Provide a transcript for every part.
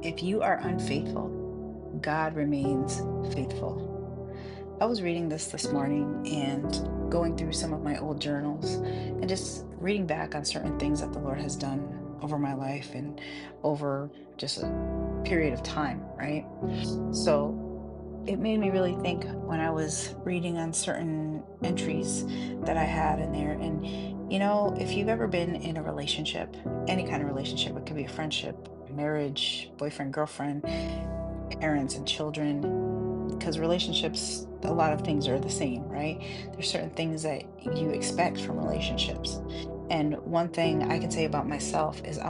If you are unfaithful, God remains faithful. I was reading this morning and going through some of my old journals and just reading back on certain things that the Lord has done over my life and over just a period of time, right? So it made me really think when I was reading on certain entries that I had in there. And, if you've ever been in a relationship, any kind of relationship, it could be a friendship, marriage, boyfriend, girlfriend, parents, and children, because relationships, a lot of things are the same, right? There's certain things that you expect from relationships. And one thing I can say about myself is I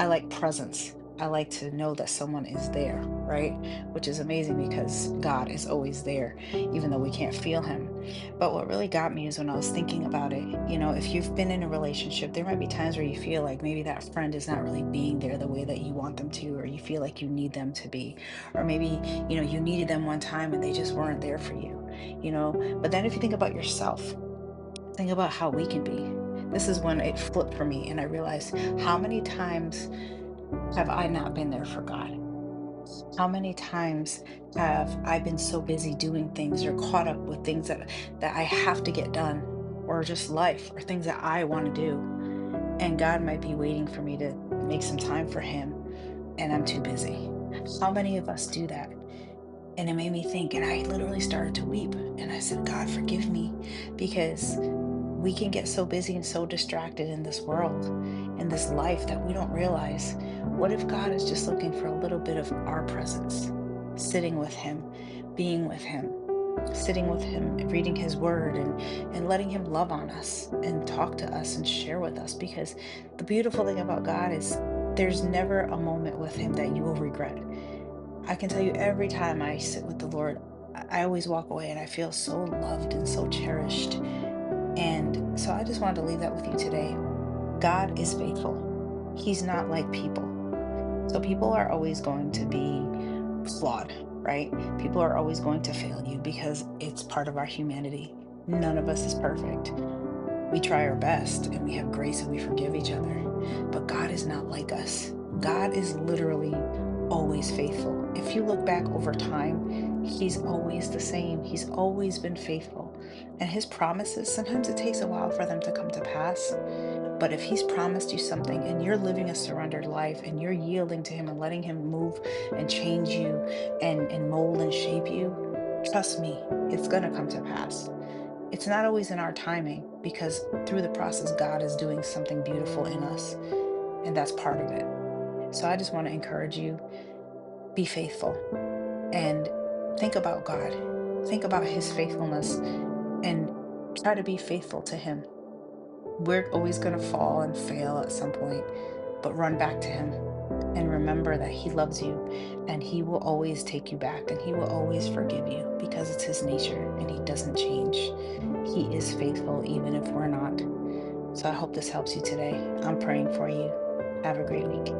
like presence. I like to know that someone is there, right? Which is amazing because God is always there, even though we can't feel him. But what really got me is when I was thinking about it, if you've been in a relationship, there might be times where you feel like maybe that friend is not really being there the way that you want them to, or you feel like you need them to be. Or maybe, you needed them one time and they just weren't there for you, you know? But then if you think about yourself, think about how we can be. This is when it flipped for me and I realized how many times have I not been there for God? How many times have I been so busy doing things or caught up with things that I have to get done, or just life or things that I want to do, and God might be waiting for me to make some time for him and I'm too busy. How many of us do that? And it made me think, and I literally started to weep and I said, God, forgive me, because we can get so busy and so distracted in this world, in this life, that we don't realize, what if God is just looking for a little bit of our presence, sitting with him, being with him, sitting with him, reading his word, and letting him love on us and talk to us and share with us. Because the beautiful thing about God is there's never a moment with him that you will regret. I can tell you, every time I sit with the Lord, I always walk away and I feel so loved and so cherished. And so I just wanted to leave that with you today. God is faithful. He's not like people. So people are always going to be flawed, right? People are always going to fail you because it's part of our humanity. None of us is perfect. We try our best and we have grace and we forgive each other. But God is not like us. God is literally always faithful. If you look back over time, He's always the same. He's always been faithful. And His promises, sometimes it takes a while for them to come to pass. But if he's promised you something and you're living a surrendered life and you're yielding to him and letting him move and change you and mold and shape you, trust me, it's going to come to pass. It's not always in our timing, because through the process, God is doing something beautiful in us, and that's part of it. So I just want to encourage you, be faithful and think about God. Think about his faithfulness and try to be faithful to him. We're always going to fall and fail at some point, but run back to him and remember that he loves you and he will always take you back and he will always forgive you, because it's his nature and he doesn't change. He is faithful even if we're not. So I hope this helps you today. I'm praying for you. Have a great week.